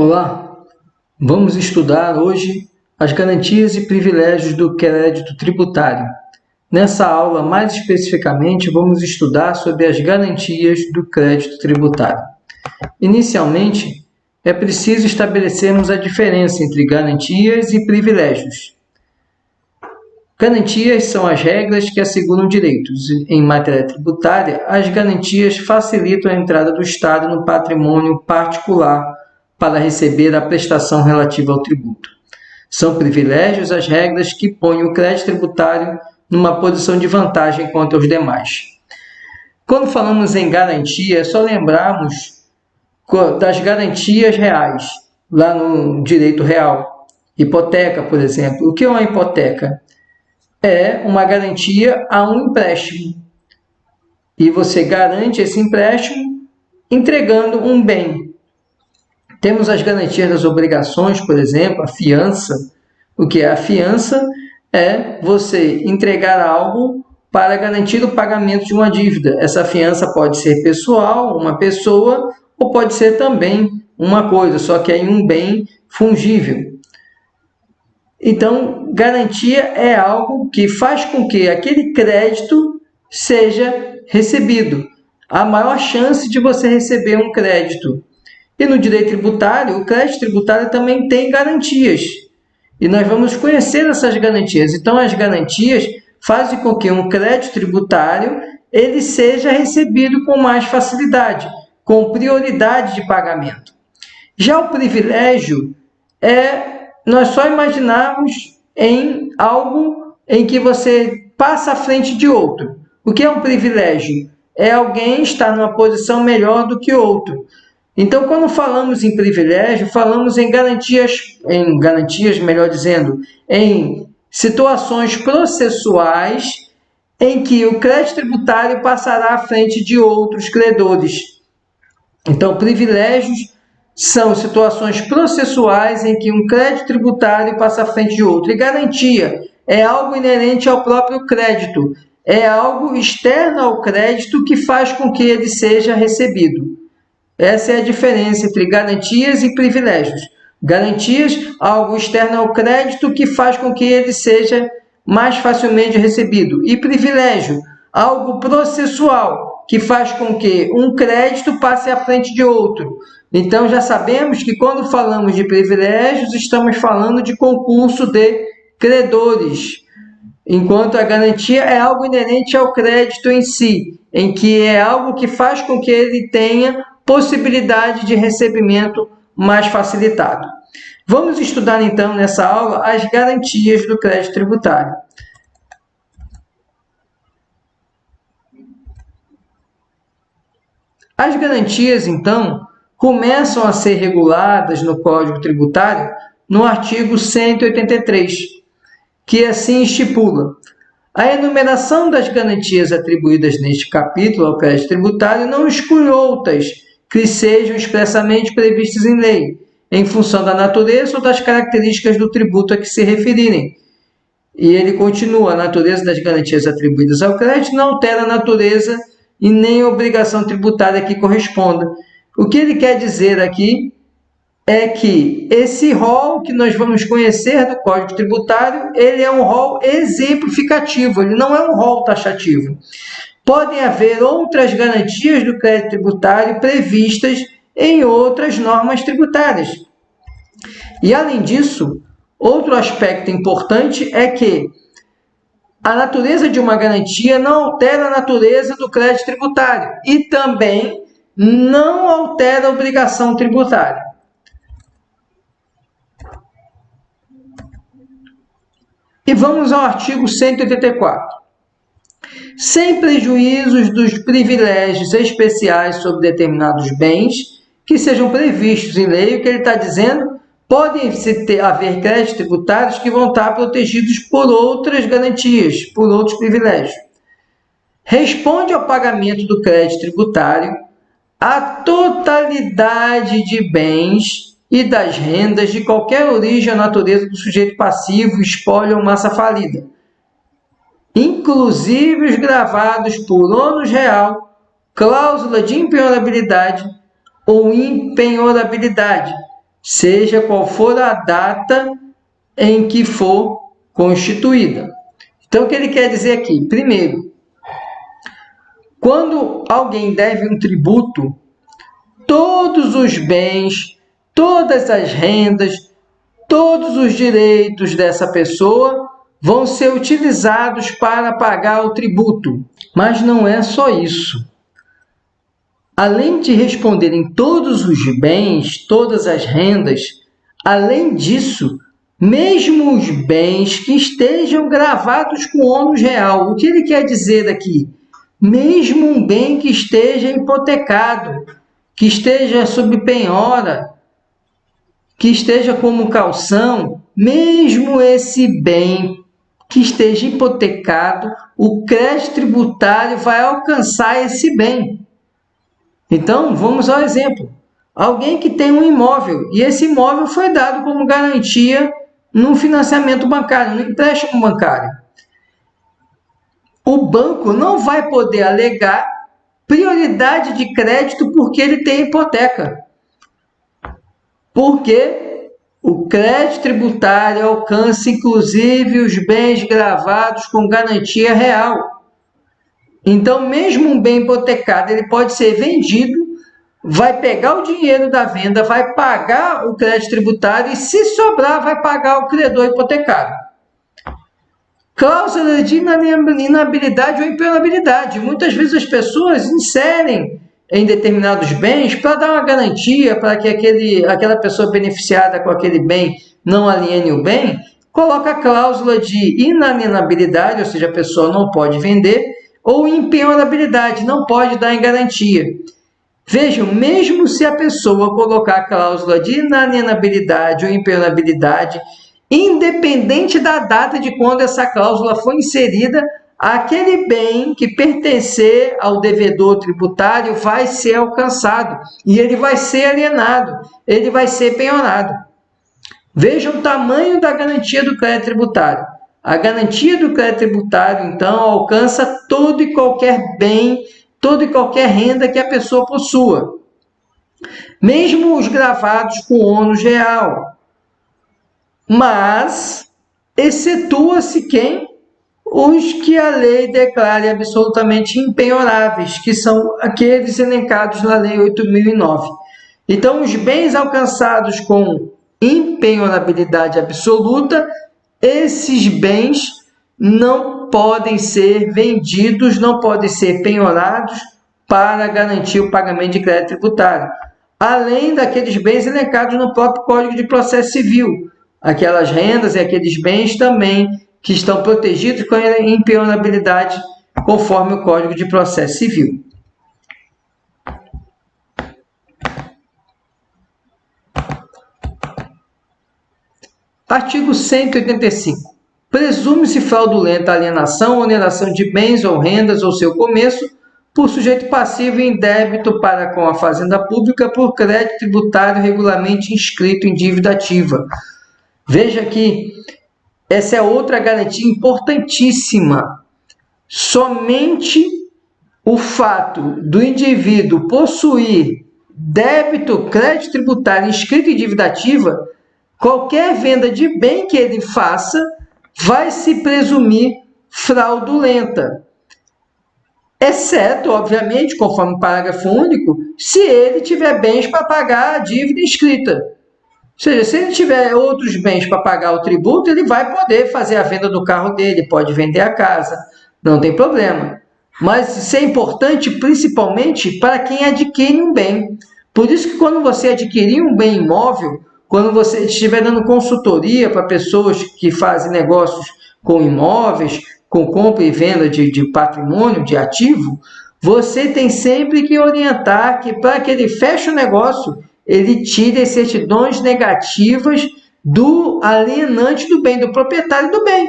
Olá, vamos estudar hoje as garantias e privilégios do crédito tributário. Nessa aula, mais especificamente, vamos estudar sobre as garantias do crédito tributário. Inicialmente, é preciso estabelecermos a diferença entre garantias e privilégios. Garantias são as regras que asseguram direitos. Em matéria tributária, as garantias facilitam a entrada do Estado no patrimônio particular para receber a prestação relativa ao tributo. São privilégios as regras que põem o crédito tributário numa posição de vantagem contra os demais. Quando falamos em garantia, é só lembrarmos das garantias reais, lá no direito real. Hipoteca, por exemplo. O que é uma hipoteca? É uma garantia a um empréstimo. E você garante esse empréstimo entregando um bem. Temos as garantias das obrigações, por exemplo, a fiança. O que é a fiança? É você entregar algo para garantir o pagamento de uma dívida. Essa fiança pode ser pessoal, uma pessoa, ou pode ser também uma coisa, só que é um bem fungível. Então, garantia é algo que faz com que aquele crédito seja recebido. Há maior chance de você receber um crédito. E no direito tributário, o crédito tributário também tem garantias. E nós vamos conhecer essas garantias. Então, as garantias fazem com que um crédito tributário ele seja recebido com mais facilidade, com prioridade de pagamento. Já o privilégio nós só imaginarmos em algo em que você passa à frente de outro. O que é um privilégio? É alguém estar numa posição melhor do que outro. Então, quando falamos em privilégio, falamos em garantias, melhor dizendo, em situações processuais em que o crédito tributário passará à frente de outros credores. Então, privilégios são situações processuais em que um crédito tributário passa à frente de outro. E garantia é algo inerente ao próprio crédito, é algo externo ao crédito que faz com que ele seja recebido. Essa é a diferença entre garantias e privilégios. Garantias, algo externo ao crédito que faz com que ele seja mais facilmente recebido. E privilégio, algo processual, que faz com que um crédito passe à frente de outro. Então, já sabemos que quando falamos de privilégios, estamos falando de concurso de credores, enquanto a garantia é algo inerente ao crédito em si, em que é algo que faz com que ele tenha possibilidade de recebimento mais facilitado. Vamos estudar, então, nessa aula, as garantias do crédito tributário. As garantias, então, começam a ser reguladas no Código Tributário no artigo 183, que assim estipula: a enumeração das garantias atribuídas neste capítulo ao crédito tributário não exclui outras que sejam expressamente previstas em lei, em função da natureza ou das características do tributo a que se referirem. E ele continua: a natureza das garantias atribuídas ao crédito não altera a natureza e nem a obrigação tributária que corresponda. O que ele quer dizer aqui é que esse rol que nós vamos conhecer do Código Tributário, ele é um rol exemplificativo, ele não é um rol taxativo. Podem haver outras garantias do crédito tributário previstas em outras normas tributárias. E, além disso, outro aspecto importante é que a natureza de uma garantia não altera a natureza do crédito tributário e também não altera a obrigação tributária. E vamos ao artigo 184. Sem prejuízos dos privilégios especiais sobre determinados bens que sejam previstos em lei, o que ele está dizendo, podem haver créditos tributários que vão estar protegidos por outras garantias, por outros privilégios. Responde ao pagamento do crédito tributário a totalidade de bens e das rendas de qualquer origem ou natureza do sujeito passivo, espólio ou massa falida, inclusive os gravados por ônus real, cláusula de impenhorabilidade ou impenhorabilidade, seja qual for a data em que for constituída. Então, o que ele quer dizer aqui? Primeiro, quando alguém deve um tributo, todos os bens, todas as rendas, todos os direitos dessa pessoa vão ser utilizados para pagar o tributo. Mas não é só isso. Além de responderem todos os bens, todas as rendas, além disso, mesmo os bens que estejam gravados com ônus real. O que ele quer dizer aqui? Mesmo um bem que esteja hipotecado, que esteja sob penhora, que esteja como calção, mesmo esse bem que esteja hipotecado, o crédito tributário vai alcançar esse bem. Então, vamos ao exemplo. Alguém que tem um imóvel e esse imóvel foi dado como garantia no financiamento bancário, no empréstimo bancário. O banco não vai poder alegar prioridade de crédito porque ele tem hipoteca. Porque o crédito tributário alcança inclusive os bens gravados com garantia real. Então, mesmo um bem hipotecado, ele pode ser vendido, vai pegar o dinheiro da venda, vai pagar o crédito tributário e, se sobrar, vai pagar o credor hipotecado. Cláusula de inabilidade ou impenhorabilidade. Muitas vezes as pessoas inserem em determinados bens para dar uma garantia para que aquela pessoa beneficiada com aquele bem não aliene o bem, coloca a cláusula de inalienabilidade, ou seja, a pessoa não pode vender, ou impenhorabilidade, não pode dar em garantia. Vejam, mesmo se a pessoa colocar a cláusula de inalienabilidade ou impenhorabilidade, independente da data de quando essa cláusula foi inserida, aquele bem que pertencer ao devedor tributário vai ser alcançado e ele vai ser alienado, ele vai ser penhorado. Vejam o tamanho da garantia do crédito tributário. A garantia do crédito tributário, então, alcança todo e qualquer bem, toda e qualquer renda que a pessoa possua. Mesmo os gravados com ônus real. Mas, excetua-se quem? Os que a lei declare absolutamente impenhoráveis, que são aqueles elencados na Lei 8.009. Então, os bens alcançados com impenhorabilidade absoluta, esses bens não podem ser vendidos, não podem ser penhorados para garantir o pagamento de crédito tributário. Além daqueles bens elencados no próprio Código de Processo Civil, aquelas rendas e aqueles bens também que estão protegidos com a impenhorabilidade conforme o Código de Processo Civil. Artigo 185. Presume-se fraudulenta a alienação ou oneração de bens ou rendas ou seu começo por sujeito passivo em débito para com a Fazenda Pública por crédito tributário regularmente inscrito em dívida ativa. Veja que essa é outra garantia importantíssima. Somente o fato do indivíduo possuir débito, crédito tributário inscrito em dívida ativa, qualquer venda de bem que ele faça vai se presumir fraudulenta. Exceto, obviamente, conforme o parágrafo único, se ele tiver bens para pagar a dívida inscrita. Ou seja, se ele tiver outros bens para pagar o tributo, ele vai poder fazer a venda do carro dele, pode vender a casa, não tem problema. Mas isso é importante principalmente para quem adquire um bem. Por isso que quando você adquirir um bem imóvel, quando você estiver dando consultoria para pessoas que fazem negócios com imóveis, com compra e venda de patrimônio, de ativo, você tem sempre que orientar que para que ele feche o negócio, ele tire as certidões negativas do alienante do bem, do proprietário do bem.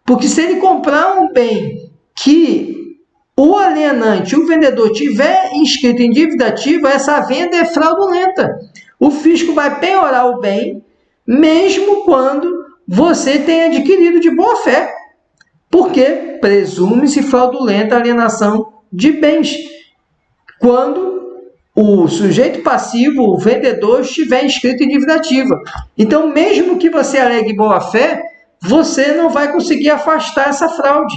Porque se ele comprar um bem que o alienante, o vendedor, tiver inscrito em dívida ativa, essa venda é fraudulenta. O fisco vai penhorar o bem, mesmo quando você tenha adquirido de boa fé. Porque presume-se fraudulenta a alienação de bens. Quando o sujeito passivo, o vendedor, estiver inscrito em dívida ativa. Então, mesmo que você alegue boa-fé, você não vai conseguir afastar essa fraude.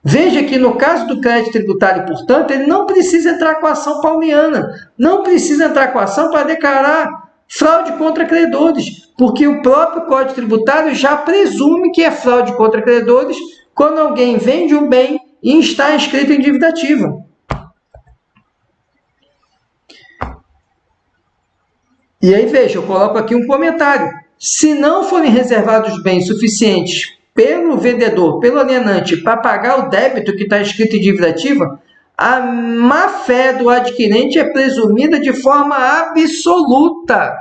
Veja que no caso do crédito tributário, portanto, ele não precisa entrar com a ação pauliana, não precisa entrar com a ação para declarar fraude contra credores, porque o próprio Código Tributário já presume que é fraude contra credores quando alguém vende um bem e está inscrito em dívida ativa. E aí, veja, eu coloco aqui um comentário. Se não forem reservados bens suficientes pelo vendedor, pelo alienante, para pagar o débito que está escrito em dívida ativa, a má-fé do adquirente é presumida de forma absoluta.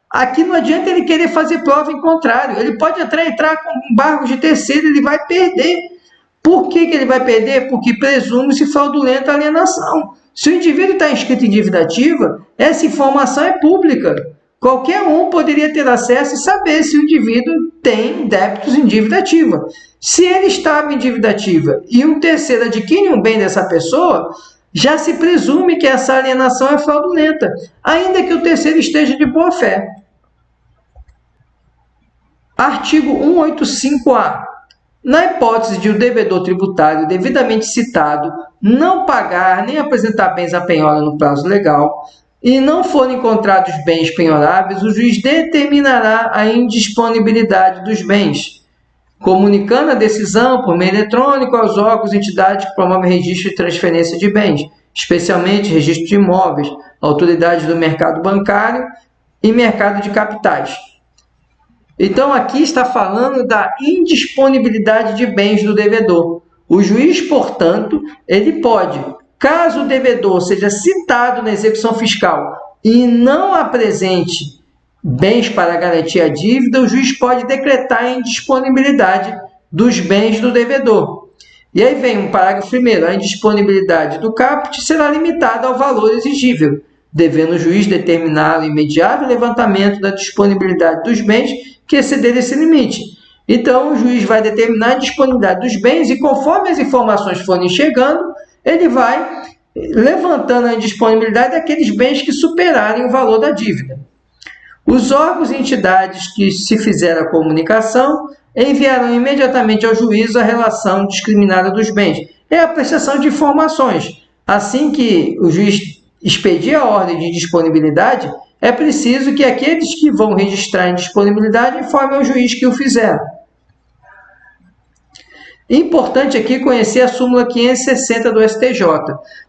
Aqui não adianta ele querer fazer prova em contrário. Ele pode entrar com embargos de terceiro, ele vai perder. Por que ele vai perder? Porque presume-se fraudulenta alienação. Se o indivíduo está inscrito em dívida ativa, essa informação é pública. Qualquer um poderia ter acesso e saber se o indivíduo tem débitos em dívida ativa. Se ele estava em dívida ativa e um terceiro adquire um bem dessa pessoa, já se presume que essa alienação é fraudulenta, ainda que o terceiro esteja de boa fé. Artigo 185-A. Na hipótese de o devedor tributário devidamente citado não pagar nem apresentar bens à penhora no prazo legal e não forem encontrados bens penhoráveis, o juiz determinará a indisponibilidade dos bens, comunicando a decisão por meio eletrônico aos órgãos e entidades que promovem registro e transferência de bens, especialmente registro de imóveis, autoridades do mercado bancário e mercado de capitais. Então, aqui está falando da indisponibilidade de bens do devedor. O juiz, portanto, ele pode, caso o devedor seja citado na execução fiscal e não apresente bens para garantir a dívida, o juiz pode decretar a indisponibilidade dos bens do devedor. E aí vem um parágrafo primeiro: a indisponibilidade do caput será limitada ao valor exigível, devendo o juiz determinar o imediato levantamento da disponibilidade dos bens que exceder esse limite. Então, o juiz vai determinar a disponibilidade dos bens e, conforme as informações forem chegando, ele vai levantando a indisponibilidade daqueles bens que superarem o valor da dívida. Os órgãos e entidades que se fizeram a comunicação enviarão imediatamente ao juízo a relação discriminada dos bens. É a prestação de informações. Assim que o juiz expedir a ordem de disponibilidade, é preciso que aqueles que vão registrar a indisponibilidade informem ao juiz que o fizeram. Importante aqui conhecer a súmula 560 do STJ.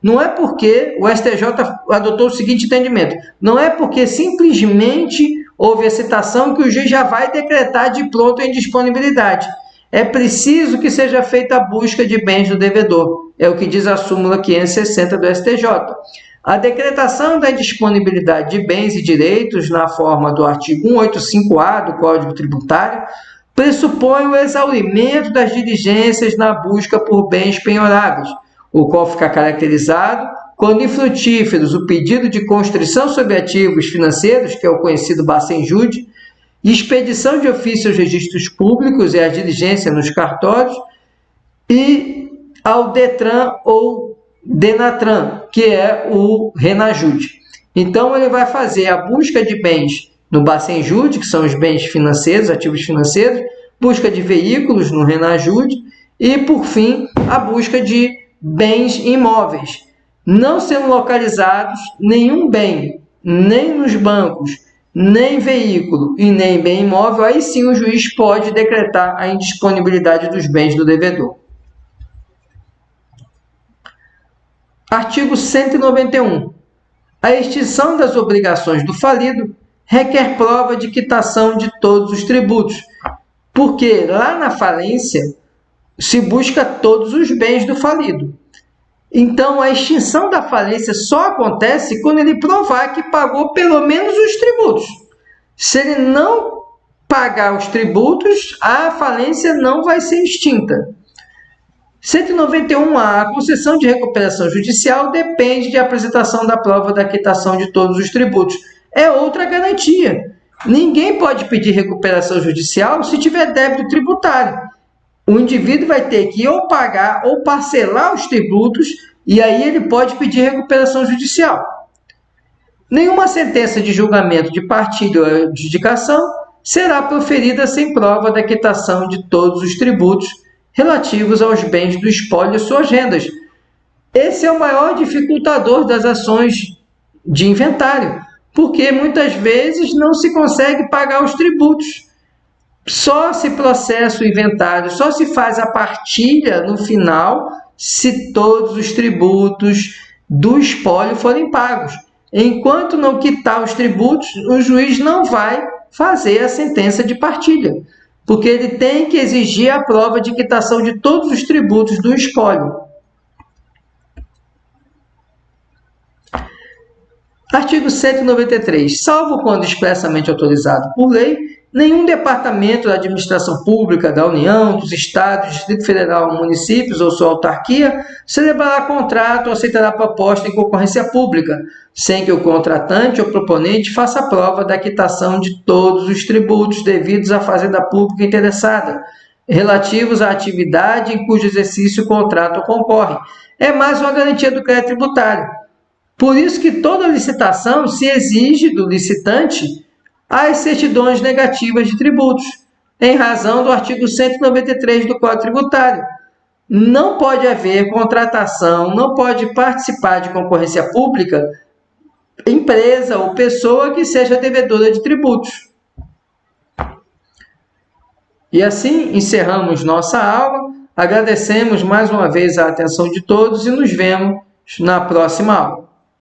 Não é porque o STJ adotou o seguinte entendimento: não é porque simplesmente houve a citação que o juiz já vai decretar de pronto a indisponibilidade. É preciso que seja feita a busca de bens do devedor. É o que diz a súmula 560 do STJ. A decretação da indisponibilidade de bens e direitos na forma do artigo 185-A do Código Tributário pressupõe o exaurimento das diligências na busca por bens penhoráveis, o qual fica caracterizado quando infrutíferos o pedido de constrição sobre ativos financeiros, que é o conhecido Bacen-Jude, expedição de ofício aos registros públicos e a diligência nos cartórios, e ao DETRAN ou DENATRAN, que é o RENAJUDE. Então, ele vai fazer a busca de bens no Bacen-Jude, que são os bens financeiros, ativos financeiros, busca de veículos no RENAJUDE e, por fim, a busca de bens imóveis. Não sendo localizados nenhum bem, nem nos bancos, nem veículo e nem bem imóvel, aí sim o juiz pode decretar a indisponibilidade dos bens do devedor. Artigo 191. A extinção das obrigações do falido requer prova de quitação de todos os tributos, porque lá na falência se busca todos os bens do falido. Então, a extinção da falência só acontece quando ele provar que pagou pelo menos os tributos. Se ele não pagar os tributos, a falência não vai ser extinta. 191-A. A concessão de recuperação judicial depende de apresentação da prova da quitação de todos os tributos. É outra garantia. Ninguém pode pedir recuperação judicial se tiver débito tributário. O indivíduo vai ter que ou pagar ou parcelar os tributos, e aí ele pode pedir recuperação judicial. Nenhuma sentença de julgamento de partilha ou adjudicação será proferida sem prova da quitação de todos os tributos relativos aos bens do espólio e suas rendas. Esse é o maior dificultador das ações de inventário, porque muitas vezes não se consegue pagar os tributos. Só se processa o inventário, só se faz a partilha no final se todos os tributos do espólio forem pagos. Enquanto não quitar os tributos, o juiz não vai fazer a sentença de partilha, porque ele tem que exigir a prova de quitação de todos os tributos do espólio. Artigo 193. Salvo quando expressamente autorizado por lei, nenhum departamento da administração pública da União, dos Estados, Distrito Federal, municípios ou sua autarquia celebrará contrato ou aceitará proposta em concorrência pública, sem que o contratante ou proponente faça prova da quitação de todos os tributos devidos à fazenda pública interessada, relativos à atividade em cujo exercício o contrato concorre. É mais uma garantia do crédito tributário. Por isso que toda licitação se exige do licitante as certidões negativas de tributos, em razão do artigo 193 do Código Tributário. Não pode haver contratação, não pode participar de concorrência pública empresa ou pessoa que seja devedora de tributos. E assim encerramos nossa aula. Agradecemos mais uma vez a atenção de todos e nos vemos na próxima aula.